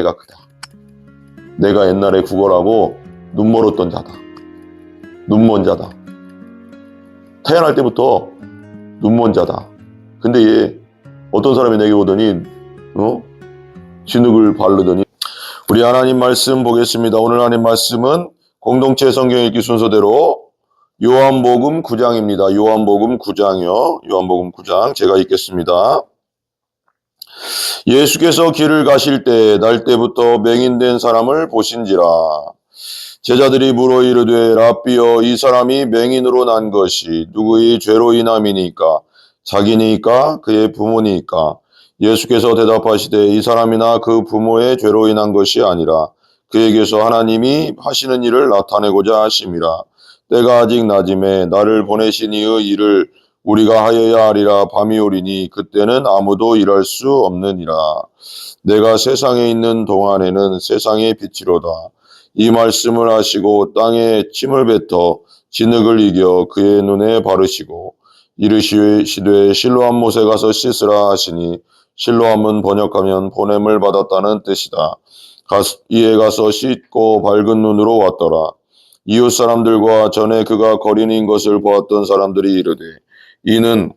때가 크다. 내가 옛날에 구걸하고 눈 멀었던 자다. 눈 먼 자다. 태어날 때부터 눈 먼 자다. 근데 얘 어떤 사람이 내게 오더니 진흙을 바르더니. 우리 하나님 말씀 보겠습니다. 오늘 하나님 말씀은 공동체 성경 읽기 순서대로 요한복음 9장입니다. 요한복음 9장이요. 요한복음 9장 제가 읽겠습니다. 예수께서 길을 가실 때 날 때부터 맹인된 사람을 보신지라. 제자들이 물어 이르되 라삐여, 이 사람이 맹인으로 난 것이 누구의 죄로 인함이니까? 자기니까 그의 부모니까? 예수께서 대답하시되 이 사람이나 그 부모의 죄로 인한 것이 아니라 그에게서 하나님이 하시는 일을 나타내고자 하심이라. 때가 아직 낮음에 나를 보내신 이의 일을 우리가 하여야 하리라. 밤이 오리니 그때는 아무도 일할 수 없느니라. 내가 세상에 있는 동안에는 세상의 빛이로다. 이 말씀을 하시고 땅에 침을 뱉어 진흙을 이겨 그의 눈에 바르시고 이르시되 실로암 못에 가서 씻으라 하시니, 실로암은 번역하면 보냄을 받았다는 뜻이다. 이에 가서 씻고 밝은 눈으로 왔더라. 이웃 사람들과 전에 그가 거린인 것을 보았던 사람들이 이르되 이는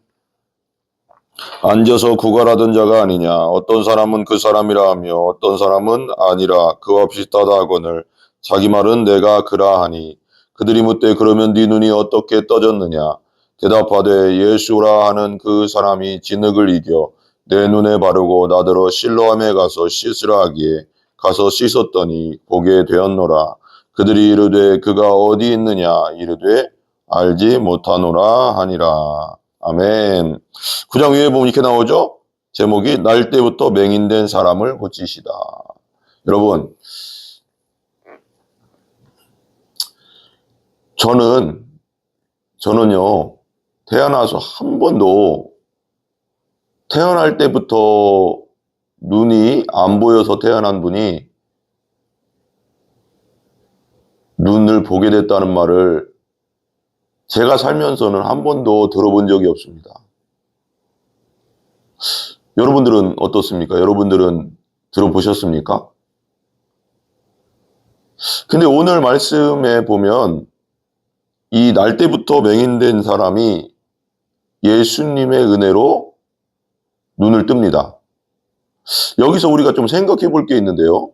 앉아서 구걸하던 자가 아니냐. 어떤 사람은 그 사람이라 하며 어떤 사람은 아니라 그와 비슷하다 하거늘 자기 말은 내가 그라 하니, 그들이 묻되 그러면 네 눈이 어떻게 떠졌느냐. 대답하되 예수라 하는 그 사람이 진흙을 이겨 내 눈에 바르고 나더러 실로암에 가서 씻으라 하기에 가서 씻었더니 보게 되었노라. 그들이 이르되 그가 어디 있느냐. 이르되 알지 못하노라 하니라. 아멘. 9장 위에 보면 이렇게 나오죠. 제목이 날 때부터 맹인된 사람을 고치시다. 여러분, 저는요 태어나서 한 번도, 태어날 때부터 눈이 안 보여서 태어난 분이 눈을 보게 됐다는 말을 제가 살면서는 한 번도 들어본 적이 없습니다. 여러분들은 어떻습니까? 여러분들은 들어보셨습니까? 근데 오늘 말씀에 보면 이 날 때부터 맹인된 사람이 예수님의 은혜로 눈을 뜹니다. 여기서 우리가 좀 생각해 볼 게 있는데요.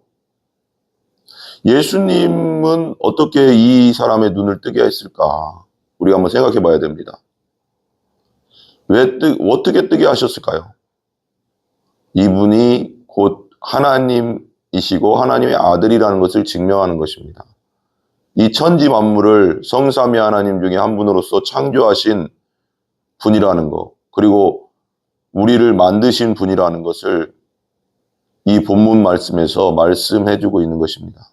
예수님은 어떻게 이 사람의 눈을 뜨게 했을까? 우리가 한번 생각해 봐야 됩니다. 어떻게 뜨게 하셨을까요? 이분이 곧 하나님이시고 하나님의 아들이라는 것을 증명하는 것입니다. 이 천지 만물을 성삼위 하나님 중에 한 분으로서 창조하신 분이라는 것, 그리고 우리를 만드신 분이라는 것을 이 본문 말씀에서 말씀해주고 있는 것입니다.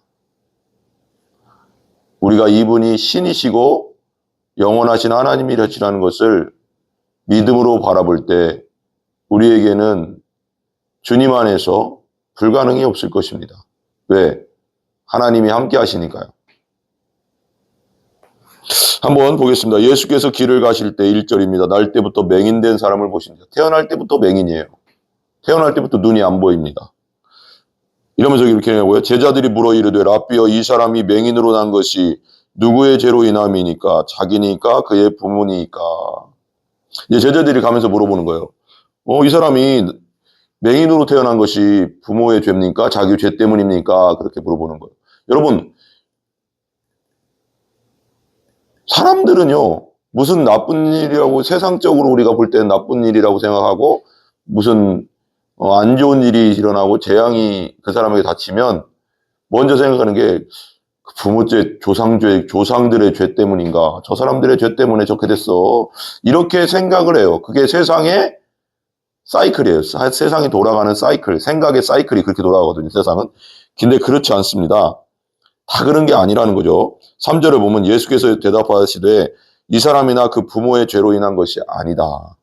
우리가 이분이 신이시고 영원하신 하나님이시라는 것을 믿음으로 바라볼 때 우리에게는 주님 안에서 불가능이 없을 것입니다. 왜? 하나님이 함께 하시니까요. 한번 보겠습니다. 예수께서 길을 가실 때 1절입니다. 날 때부터 맹인된 사람을 보십니다. 태어날 때부터 맹인이에요. 태어날 때부터 눈이 안 보입니다. 이러면서 이렇게 하고요. 제자들이 물어 이르되 라삐여, 이 사람이 맹인으로 난 것이 누구의 죄로 인함이니까? 자기니까 그의 부모니까? 이제 제자들이 가면서 물어보는 거예요. 이 사람이 맹인으로 태어난 것이 부모의 죄입니까? 자기 죄 때문입니까? 그렇게 물어보는 거예요. 여러분, 사람들은요, 무슨 나쁜 일이라고, 세상적으로 우리가 볼 때는 나쁜 일이라고 생각하고, 무슨 안 좋은 일이 일어나고 재앙이 그 사람에게 닥치면 먼저 생각하는 게 부모죄, 조상죄, 조상들의 죄 때문인가? 저 사람들의 죄 때문에 저렇게 됐어. 이렇게 생각을 해요. 그게 세상의 사이클이에요. 세상이 돌아가는 사이클, 생각의 사이클이 그렇게 돌아가거든요, 세상은. 근데 그렇지 않습니다. 다 그런 게 아니라는 거죠. 3절에 보면 예수께서 대답하시되 이 사람이나 그 부모의 죄로 인한 것이 아니다.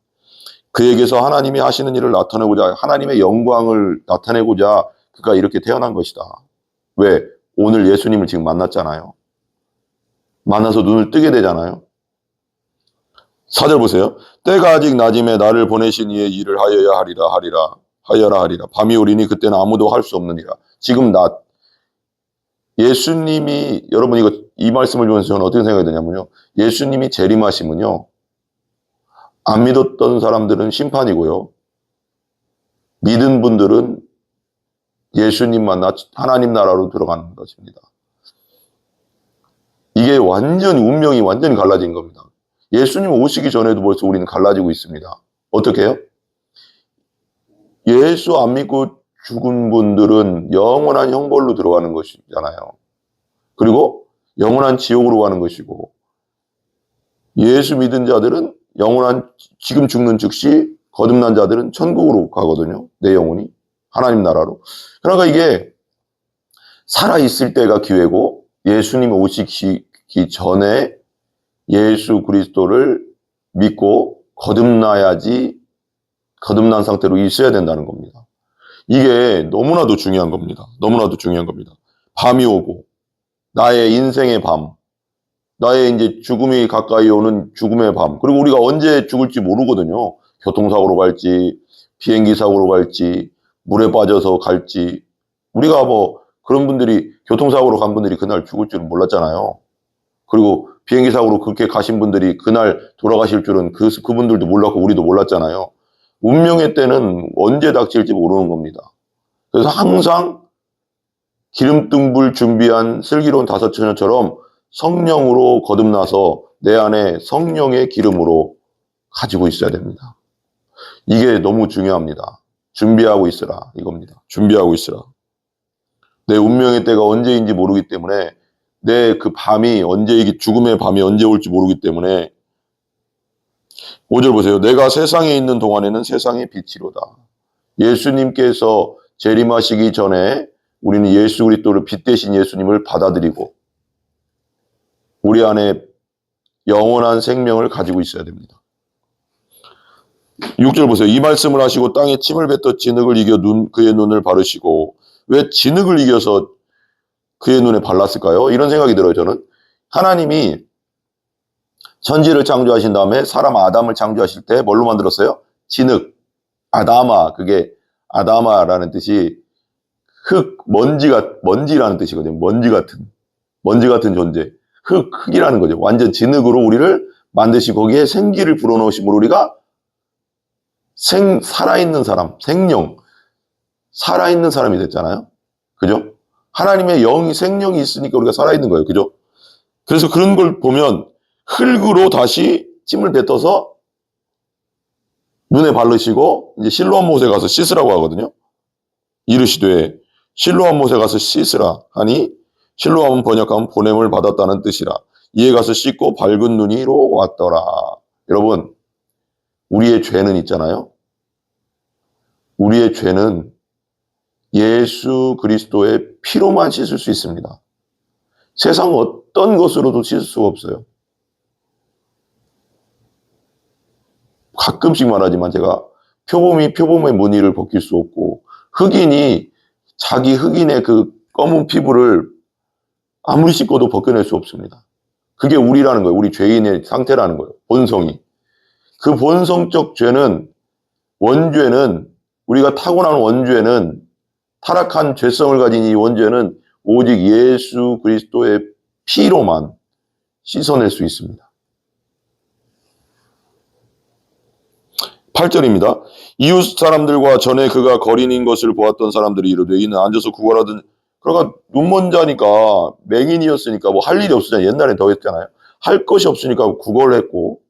그에게서 하나님이 하시는 일을 나타내고자, 하나님의 영광을 나타내고자 그가 이렇게 태어난 것이다. 왜? 오늘 예수님을 지금 만났잖아요. 만나서 눈을 뜨게 되잖아요. 4절 보세요. 때가 아직 낮음에 나를 보내신 이의 일을 하여야 하리라. 하여라 하리라. 밤이 오리니 그때는 아무도 할 수 없느니라. 지금 낮. 예수님이, 여러분 이 말씀을 보면서 저는 어떻게 생각이 드냐면요. 예수님이 재림하시면요. 안 믿었던 사람들은 심판이고요. 믿은 분들은 예수님 만나 하나님 나라로 들어가는 것입니다. 이게 운명이 완전히 갈라진 겁니다. 예수님 오시기 전에도 벌써 우리는 갈라지고 있습니다. 어떻게 해요? 예수 안 믿고 죽은 분들은 영원한 형벌로 들어가는 것이잖아요. 그리고 영원한 지옥으로 가는 것이고, 예수 믿은 자들은 지금 죽는 즉시 거듭난 자들은 천국으로 가거든요. 내 영혼이 하나님 나라로. 그러니까 이게 살아있을 때가 기회고, 예수님이 오시기 전에 예수 그리스도를 믿고 거듭난 상태로 있어야 된다는 겁니다. 이게 너무나도 중요한 겁니다. 너무나도 중요한 겁니다. 밤이 오고, 나의 인생의 밤, 나의 이제 죽음이 가까이 오는 죽음의 밤, 그리고 우리가 언제 죽을지 모르거든요. 교통사고로 갈지, 비행기 사고로 갈지, 물에 빠져서 갈지. 우리가 그런 분들이, 교통사고로 간 분들이 그날 죽을 줄은 몰랐잖아요. 그리고 비행기 사고로 그렇게 가신 분들이 그날 돌아가실 줄은 그분들도 몰랐고 우리도 몰랐잖아요. 운명의 때는 언제 닥칠지 모르는 겁니다. 그래서 항상 기름등불 준비한 슬기로운 다섯 처녀처럼 성령으로 거듭나서 내 안에 성령의 기름으로 가지고 있어야 됩니다. 이게 너무 중요합니다. 준비하고 있으라, 이겁니다. 준비하고 있으라. 내 운명의 때가 언제인지 모르기 때문에, 내 그 밤이 이게 죽음의 밤이 언제 올지 모르기 때문에, 5절 보세요. 내가 세상에 있는 동안에는 세상의 빛이로다. 예수님께서 재림하시기 전에 우리는 예수 그리스도를 빛 대신 예수님을 받아들이고 우리 안에 영원한 생명을 가지고 있어야 됩니다. 6절 보세요. 이 말씀을 하시고 땅에 침을 뱉어 진흙을 이겨 그의 눈을 바르시고. 왜 진흙을 이겨서 그의 눈에 발랐을까요? 이런 생각이 들어요. 저는 하나님이 천지를 창조하신 다음에 사람 아담을 창조하실 때 뭘로 만들었어요? 진흙, 아다마. 그게 아다마라는 뜻이 먼지라는 뜻이거든요. 먼지 같은 존재. 흙이라는 거죠. 완전 진흙으로 우리를 만드시고 거기에 생기를 불어넣으심으로 우리가 살아있는 사람, 살아있는 사람이 됐잖아요. 그죠? 하나님의 생명이 있으니까 우리가 살아있는 거예요. 그죠? 그래서 그런 걸 보면 흙으로 다시 침을 뱉어서 눈에 바르시고, 이제 실로암 못에 가서 씻으라고 하거든요. 이르시되 실로암 못에 가서 씻으라 하니, 실로암은 번역하면 보냄을 받았다는 뜻이라. 이에 가서 씻고 밝은 눈이로 왔더라. 여러분, 우리의 죄는 있잖아요. 우리의 죄는 예수 그리스도의 피로만 씻을 수 있습니다. 세상 어떤 것으로도 씻을 수가 없어요. 가끔씩 말하지만 제가 표범의 무늬를 벗길 수 없고, 흑인이 자기 흑인의 그 검은 피부를 아무리 씻고도 벗겨낼 수 없습니다. 그게 우리라는 거예요. 우리 죄인의 상태라는 거예요. 본성이. 그 본성적 원죄는, 우리가 타고난 원죄는, 타락한 죄성을 가진 이 원죄는 오직 예수 그리스도의 피로만 씻어낼 수 있습니다. 8절입니다. 이웃 사람들과 전에 그가 거린인 것을 보았던 사람들이 이르되 이는 앉아서 구걸하던, 그러니까 눈먼 자니까, 맹인이었으니까 할 일이 없으잖아요. 옛날엔 더 했잖아요. 할 것이 없으니까 구걸했고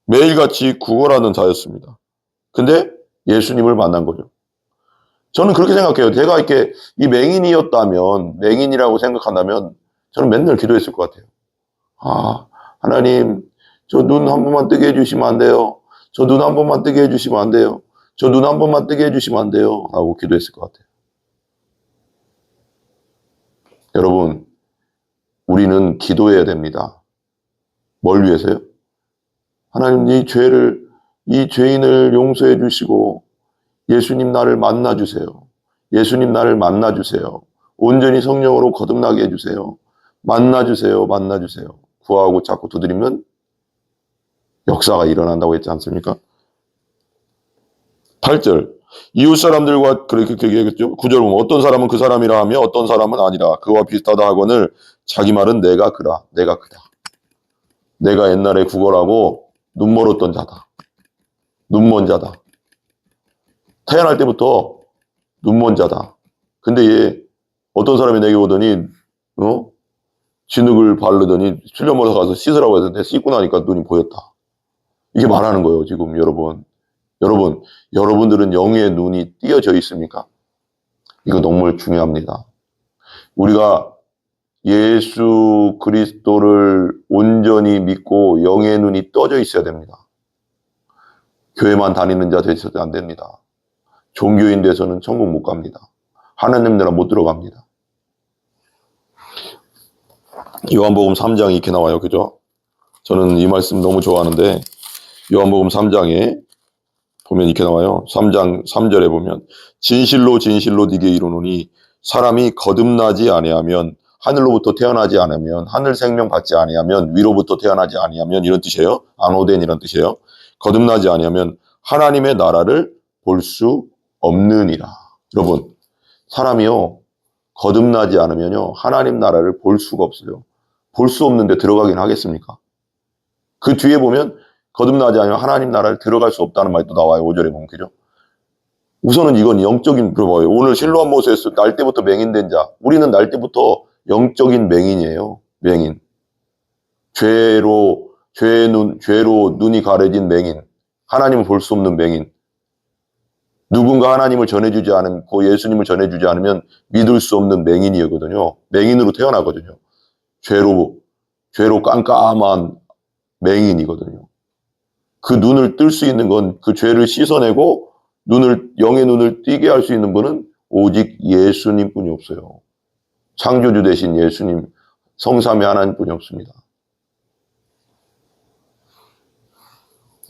매일같이 구걸하는 자였습니다. 근데 예수님을 만난 거죠. 저는 그렇게 생각해요. 제가 이렇게 이 맹인이라고 생각한다면 저는 맨날 기도했을 것 같아요. 하나님, 저 눈 한 번만 뜨게 해주시면 안 돼요? 저 눈 한 번만 뜨게 해주시면 안 돼요? 저 눈 한 번만 뜨게 해주시면 안 돼요? 하고 기도했을 것 같아요. 여러분, 우리는 기도해야 됩니다. 뭘 위해서요? 하나님, 이 죄인을 용서해 주시고 예수님 나를 만나 주세요. 예수님 나를 만나 주세요. 온전히 성령으로 거듭나게 해주세요. 만나 주세요. 만나 주세요. 구하고 자꾸 두드리면 역사가 일어난다고 했지 않습니까? 8절. 이웃 사람들과 그렇게 얘기했죠. 9절 보면 어떤 사람은 그 사람이라 하며 어떤 사람은 아니라 그와 비슷하다 하거늘 자기 말은 내가 그다. 내가 옛날에 구걸하고 눈 멀었던 자다. 눈먼 자다. 태어날 때부터 눈먼 자다. 근데 얘 어떤 사람이 내게 오더니 진흙을 바르더니 수련모사 가서 씻으라고 해서 씻고 나니까 눈이 보였다. 이게 말하는 거예요. 지금 여러분들은 영의 눈이 띄어져 있습니까? 이거 너무 중요합니다. 우리가 예수 그리스도를 온전히 믿고 영의 눈이 떠져 있어야 됩니다. 교회만 다니는 자 되셔도 안 됩니다. 종교인 돼서는 천국 못 갑니다. 하나님 나라 못 들어갑니다. 요한복음 3장이 이렇게 나와요. 그죠? 저는 이 말씀 너무 좋아하는데 요한복음 3장에 보면 이렇게 나와요. 3장 3절에 보면 진실로 진실로 네게 이르노니 사람이 거듭나지 아니하면 하늘로부터 태어나지 않으면 하늘 생명 받지 아니하면 위로부터 태어나지 아니하면 이런 뜻이에요. 안오된 이런 뜻이에요. 거듭나지 아니하면 하나님의 나라를 볼 수 없느니라. 여러분 사람이요 거듭나지 않으면요 하나님 나라를 볼 수가 없어요. 볼 수 없는데 들어가긴 하겠습니까? 그 뒤에 보면 거듭나지 않으면 하나님 나라를 들어갈 수 없다는 말도 나와요. 5절에 보면 그죠? 우선은 이건 영적인 거예요. 오늘 실로암 모세에서 날 때부터 맹인된 자. 우리는 날 때부터 영적인 맹인이에요. 맹인. 죄로 눈이 가려진 맹인. 하나님을 볼 수 없는 맹인. 누군가 하나님을 전해주지 않고 예수님을 전해주지 않으면 믿을 수 없는 맹인이거든요. 맹인으로 태어나거든요. 죄로 깜깜한 맹인이거든요. 그 눈을 뜰 수 있는 건 그 죄를 씻어내고 영의 눈을 띄게 할 수 있는 분은 오직 예수님뿐이 없어요. 창조주 되신 예수님, 성삼위 하나님뿐이 없습니다.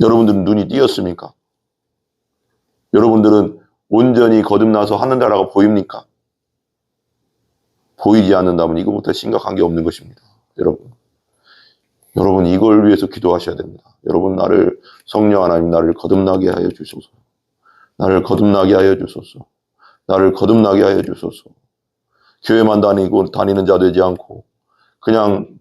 여러분들은 눈이 띄었습니까? 여러분들은 온전히 거듭나서 하늘나라가 보입니까? 보이지 않는다면 이거부터 심각한 게 없는 것입니다. 여러분 이걸 위해서 기도하셔야 됩니다. 여러분 성령 하나님 나를 거듭나게 하여 주소서. 나를 거듭나게 하여 주소서. 나를 거듭나게 하여 주소서. 교회만 다니는 자 되지 않고 그냥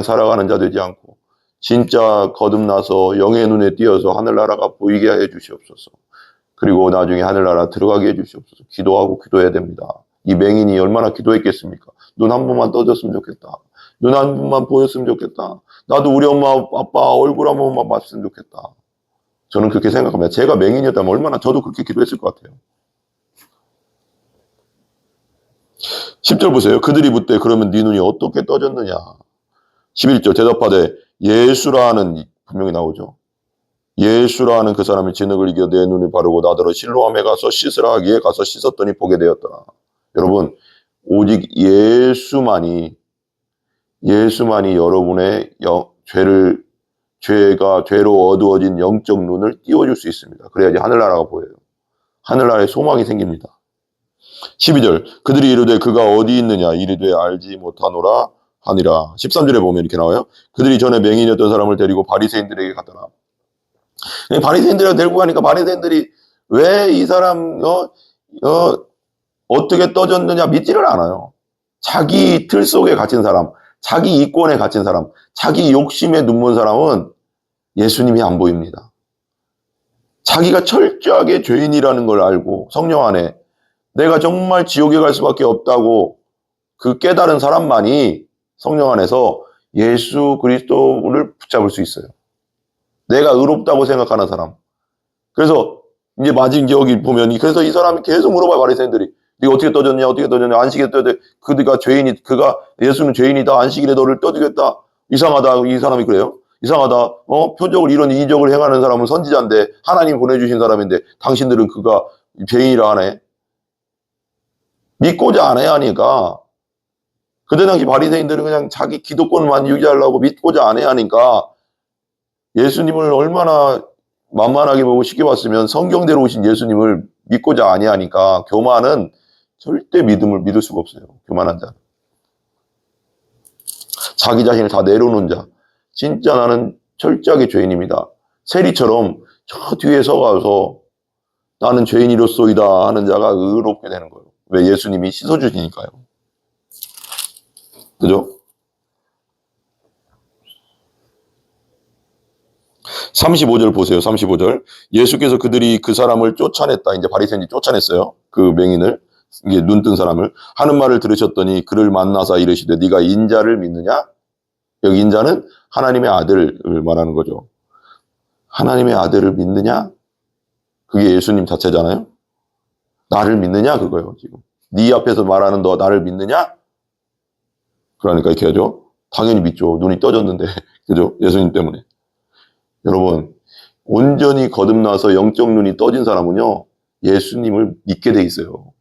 살아가는 자 되지 않고 진짜 거듭나서 영의 눈에 띄어서 하늘나라가 보이게 하여 주시옵소서. 그리고 나중에 하늘나라 들어가게 해 주시옵소서. 기도해야 됩니다. 이 맹인이 얼마나 기도했겠습니까? 눈 한 번만 떠졌으면 좋겠다. 눈 한 번만 보였으면 좋겠다. 나도 우리 엄마 아빠 얼굴 한 번만 봤으면 좋겠다. 저는 그렇게 생각합니다. 제가 맹인이었다면 얼마나 저도 그렇게 기도했을 것 같아요. 10절 보세요. 그들이 묻되 그러면 네 눈이 어떻게 떠졌느냐. 11절 대답하되 예수라 하는 분명히 나오죠. 예수라 하는 그 사람이 진흙을 이겨 내 눈을 바르고 나더러 실로암에 가서 씻으라 하기에 가서 씻었더니 보게 되었더라. 여러분 오직 예수만이 여러분의 죄로 어두워진 영적 눈을 띄워줄 수 있습니다. 그래야지 하늘나라가 보여요. 하늘나라에 소망이 생깁니다. 12절 그들이 이르되 그가 어디 있느냐 이르되 알지 못하노라 하니라. 13절에 보면 이렇게 나와요. 그들이 전에 맹인이었던 사람을 데리고 바리새인들에게 갔더라. 바리새인들을 데리고 가니까 바리새인들이 왜 이 사람 어떻게 떠졌느냐 믿지를 않아요. 자기 틀 속에 갇힌 사람, 자기 이권에 갇힌 사람, 자기 욕심에 눈먼 사람은 예수님이 안 보입니다. 자기가 철저하게 죄인이라는 걸 알고 성령 안에 내가 정말 지옥에 갈 수밖에 없다고 그 깨달은 사람만이 성령 안에서 예수 그리스도를 붙잡을 수 있어요. 내가 의롭다고 생각하는 사람. 그래서 이제 여기 보면 그래서 이 사람이 계속 물어봐요. 바리새인들이 네가 어떻게 떠졌냐 안식일에 떠졌냐 예수는 죄인이다 안식일에 너를 떠주겠다. 이상하다. 이 사람이 그래요. 이상하다. 표적을 이런 이적을 행하는 사람은 선지자인데 하나님 보내주신 사람인데 당신들은 그가 죄인이라 하네. 믿고자 안 해야 하니까 그때 당시 바리새인들은 그냥 자기 기득권만 유지하려고 믿고자 안 해야 하니까 예수님을 얼마나 만만하게 보고 쉽게 봤으면 성경대로 오신 예수님을 믿고자 안 해야 하니까 교만은 절대 믿을 수가 없어요. 교만한 자. 자기 자신을 다 내려놓은 자. 진짜 나는 철저하게 죄인입니다. 세리처럼 저 뒤에 서가서 나는 죄인이로소이다 하는 자가 의롭게 되는 거예요. 왜? 예수님이 씻어주시니까요. 그죠? 35절 보세요. 35절. 예수께서 그들이 그 사람을 쫓아냈다. 이제 바리새인이 쫓아냈어요. 그 맹인을, 이게 눈 뜬 사람을 하는 말을 들으셨더니 그를 만나사 이르시되 네가 인자를 믿느냐? 여기 인자는 하나님의 아들을 말하는 거죠. 하나님의 아들을 믿느냐? 그게 예수님 자체잖아요. 나를 믿느냐 그거예요. 지금 네 앞에서 말하는 너 나를 믿느냐? 그러니까 이렇게 하죠. 당연히 믿죠. 눈이 떠졌는데 그죠? 예수님 때문에. 여러분, 온전히 거듭나서 영적 눈이 떠진 사람은요, 예수님을 믿게 돼 있어요.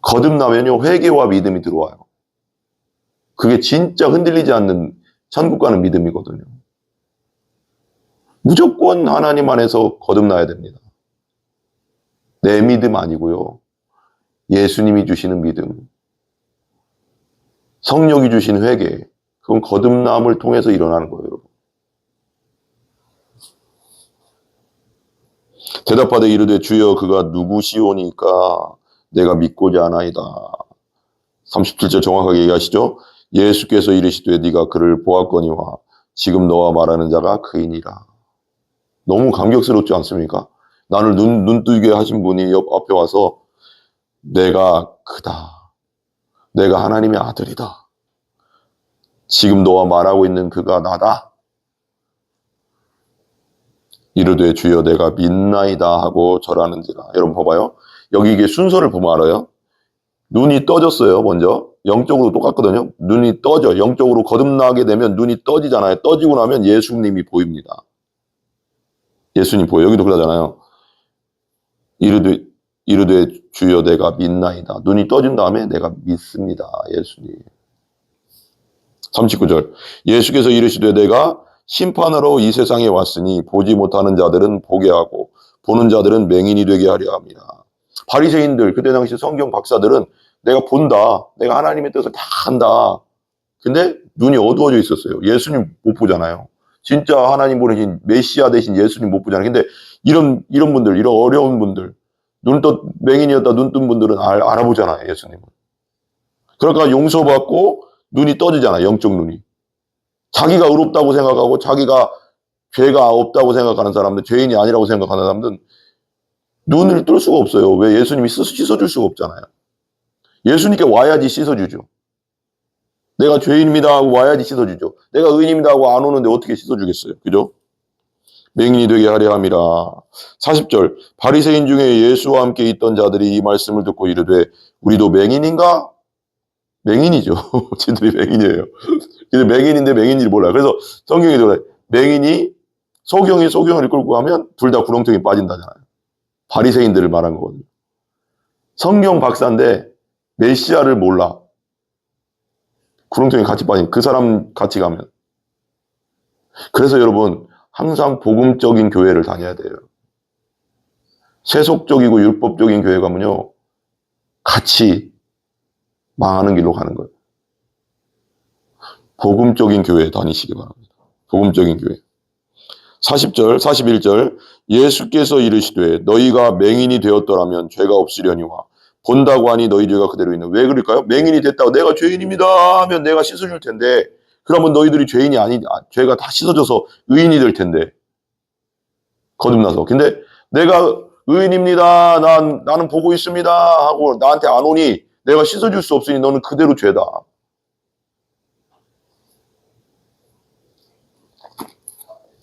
거듭나면요, 회개와 믿음이 들어와요. 그게 진짜 흔들리지 않는 천국 가는 믿음이거든요. 무조건 하나님 안에서 거듭나야 됩니다. 내 믿음 아니고요. 예수님이 주시는 믿음. 성령이 주신 회개. 그건 거듭남을 통해서 일어나는 거예요, 여러분. 대답하되 이르되 주여 그가 누구시오니까 내가 믿고자 하나이다. 37절 정확하게 얘기하시죠. 예수께서 이르시되 네가 그를 보았거니와 지금 너와 말하는 자가 그이니라. 너무 감격스럽지 않습니까? 나를 눈뜨게 하신 분이 옆 앞에 와서 내가 그다. 내가 하나님의 아들이다. 지금 너와 말하고 있는 그가 나다. 이르되 주여 내가 믿나이다 하고 절하는지라. 여러분 봐봐요. 여기 이게 순서를 보면 알아요. 눈이 떠졌어요. 먼저 영적으로 똑같거든요. 눈이 떠져. 영적으로 거듭나게 되면 눈이 떠지잖아요. 떠지고 나면 예수님이 보입니다. 예수님 보여요. 여기도 그러잖아요. 이르되 주여 내가 믿나이다. 눈이 떠진 다음에 내가 믿습니다. 예수님. 39절 예수께서 이르시되 내가 심판하러 이 세상에 왔으니 보지 못하는 자들은 보게 하고 보는 자들은 맹인이 되게 하려 합니다. 바리새인들 그때 당시 성경 박사들은 내가 본다. 내가 하나님의 뜻을 다 한다. 근데 눈이 어두워져 있었어요. 예수님 못 보잖아요. 진짜 하나님 보내신 메시아 대신 예수님 못 보잖아요. 근데 이런 분들, 이런 어려운 분들, 맹인이었다 눈 뜬 분들은 알아보잖아요. 예수님은. 그러니까 용서받고 눈이 떠지잖아요. 영적 눈이. 자기가 의롭다고 생각하고 자기가 죄가 없다고 생각하는 사람들, 죄인이 아니라고 생각하는 사람들은 눈을 뜰 수가 없어요. 왜? 예수님이 씻어줄 수가 없잖아요. 예수님께 와야지 씻어주죠. 내가 죄인입니다 하고 와야지 씻어주죠. 내가 의인입니다 하고 안 오는데 어떻게 씻어주겠어요. 그죠? 맹인이 되게 하려 함이라. 40절 바리새인 중에 예수와 함께 있던 자들이 이 말씀을 듣고 이르되 우리도 맹인인가? 맹인이죠. 지들이 맹인이에요. 근데 맹인인데 맹인인지 몰라요. 그래서 성경이 그래요. 맹인이 소경을 끌고 가면 둘 다 구렁텅이 빠진다잖아요. 바리새인들을 말한 거거든요. 성경 박사인데 메시아를 몰라. 구렁텅이 같이 빠진 그 사람 같이 가면. 그래서 여러분 항상 복음적인 교회를 다녀야 돼요. 세속적이고 율법적인 교회 가면요. 같이 망하는 길로 가는 거예요. 복음적인 교회 다니시기 바랍니다. 복음적인 교회. 40절, 41절 예수께서 이르시되 너희가 맹인이 되었더라면 죄가 없으려니와 본다고 하니 너희 죄가 그대로 있는. 왜 그럴까요? 맹인이 됐다고 내가 죄인입니다 하면 내가 씻어줄 텐데 그러면 너희들이 죄가 다 씻어져서 의인이 될 텐데 거듭나서. 근데 내가 의인입니다. 나는 보고 있습니다 하고 나한테 안 오니 내가 씻어줄 수 없으니 너는 그대로 죄다.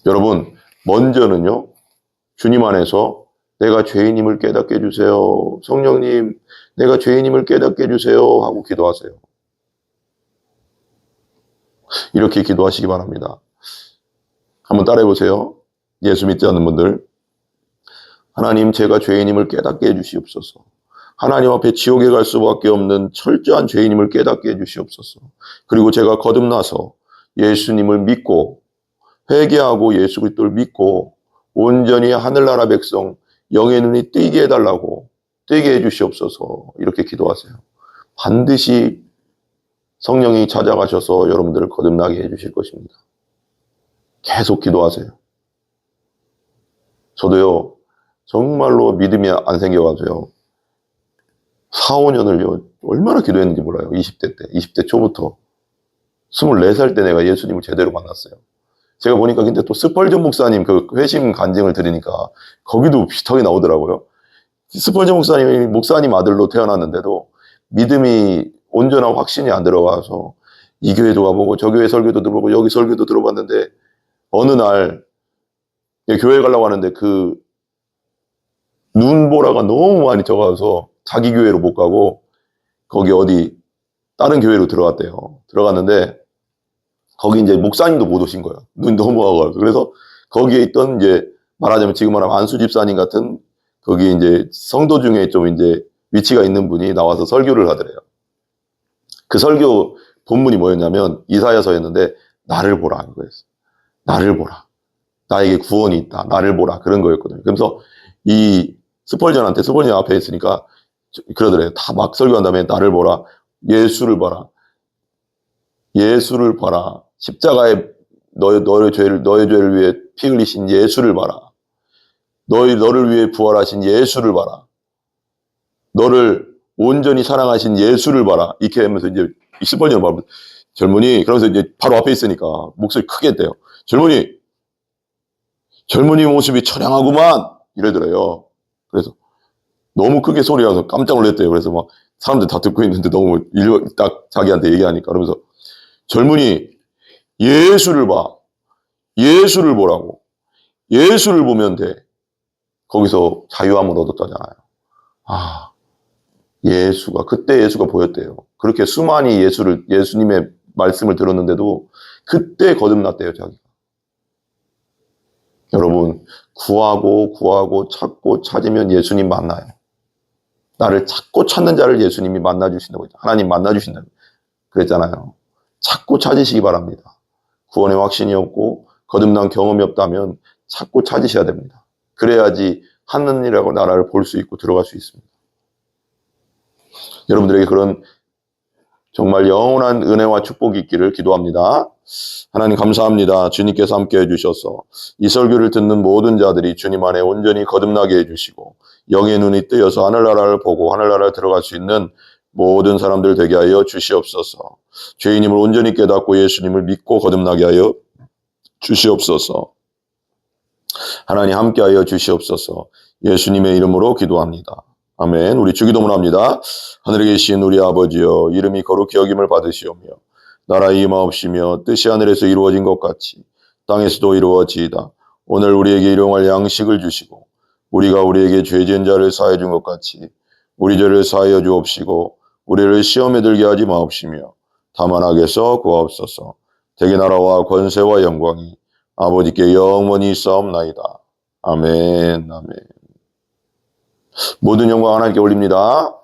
여러분 먼저는요. 주님 안에서 내가 죄인임을 깨닫게 해주세요. 성령님 내가 죄인임을 깨닫게 해주세요 하고 기도하세요. 이렇게 기도하시기 바랍니다. 한번 따라해 보세요. 예수 믿지 않는 분들. 하나님 제가 죄인임을 깨닫게 해주시옵소서. 하나님 앞에 지옥에 갈 수밖에 없는 철저한 죄인임을 깨닫게 해주시옵소서. 그리고 제가 거듭나서 예수님을 믿고 회개하고 예수 그리스도를 믿고 온전히 하늘나라 백성 영의 눈이 뜨게 해달라고 뜨게 해주시옵소서. 이렇게 기도하세요. 반드시 성령이 찾아가셔서 여러분들을 거듭나게 해주실 것입니다. 계속 기도하세요. 저도요. 정말로 믿음이 안 생겨가지고요. 4, 5년을요, 얼마나 기도했는지 몰라요. 20대 때, 20대 초부터. 24살 때 내가 예수님을 제대로 만났어요. 제가 보니까 근데 또 스펄전 목사님 그 회심 간증을 들으니까 거기도 비슷하게 나오더라고요. 스펄전 목사님 아들로 태어났는데도 믿음이 온전한 확신이 안 들어가서 이 교회도 가보고 저 교회 설교도 들어보고 여기 설교도 들어봤는데 어느 날 교회 가려고 하는데 그 눈보라가 너무 많이 적어서 자기 교회로 못 가고 거기 어디 다른 교회로 들어갔대요. 들어갔는데 거기 이제 목사님도 못 오신 거예요. 눈 너무 와가지고. 그래서 거기에 있던 이제 말하자면 지금 말하면 안수 집사님 같은 거기 이제 성도 중에 좀 이제 위치가 있는 분이 나와서 설교를 하더래요. 그 설교 본문이 뭐였냐면 이사야서였는데 나를 보라 이거였어요. 나를 보라. 나에게 구원이 있다. 나를 보라. 그런 거였거든요. 그래서 이 스펄전 앞에 있으니까 그러더래요. 다 막 설교한 다음에 나를 보라. 예수를 봐라. 예수를 봐라. 십자가에 너의 죄를 위해 피 흘리신 예수를 봐라. 너를 위해 부활하신 예수를 봐라. 너를 온전히 사랑하신 예수를 봐라. 이렇게 하면서 이제 스펄전 봐. 젊은이, 그러면서 이제 바로 앞에 있으니까 목소리 크게 했대요. 젊은이 모습이 처량하구만! 이러더래요. 그래서 너무 크게 소리가 깜짝 놀랐대요. 그래서 막 사람들 다 듣고 있는데 너무 딱 자기한테 얘기하니까. 그러면서 젊은이, 예수를 봐. 예수를 보라고. 예수를 보면 돼. 거기서 자유함을 얻었다잖아요. 아, 그때 예수가 보였대요. 그렇게 수많이 예수님의 말씀을 들었는데도 그때 거듭났대요, 자기가. 여러분, 구하고 찾고 찾으면 예수님 만나요. 나를 찾고 찾는 자를 예수님이 만나주신다고 했죠. 하나님 만나주신다고 그랬잖아요. 찾고 찾으시기 바랍니다. 구원의 확신이 없고 거듭난 경험이 없다면 찾고 찾으셔야 됩니다. 그래야지 하느님이라고 나라를 볼 수 있고 들어갈 수 있습니다. 여러분들에게 그런 정말 영원한 은혜와 축복이 있기를 기도합니다. 하나님 감사합니다. 주님께서 함께 해주셔서 이 설교를 듣는 모든 자들이 주님 안에 온전히 거듭나게 해주시고 영의 눈이 뜨여서 하늘나라를 보고 하늘나라를 들어갈 수 있는 모든 사람들 되게 하여 주시옵소서. 죄인임을 온전히 깨닫고 예수님을 믿고 거듭나게 하여 주시옵소서. 하나님 함께 하여 주시옵소서. 예수님의 이름으로 기도합니다. 아멘. 우리 주기도문 합니다. 하늘에 계신 우리 아버지여, 이름이 거룩히 여김을 받으시오며 나라의 임하옵시며 뜻이 하늘에서 이루어진 것 같이 땅에서도 이루어지이다. 오늘 우리에게 일용할 양식을 주시고 우리가 우리에게 죄 지은 자를 사하여 준 것 같이 우리 죄를 사하여 주옵시고 우리를 시험에 들게 하지 마옵시며 다만 악에서 구하옵소서. 대개 나라와 권세와 영광이 아버지께 영원히 있사옵나이다. 아멘. 아멘. 모든 영광 하나님께 올립니다.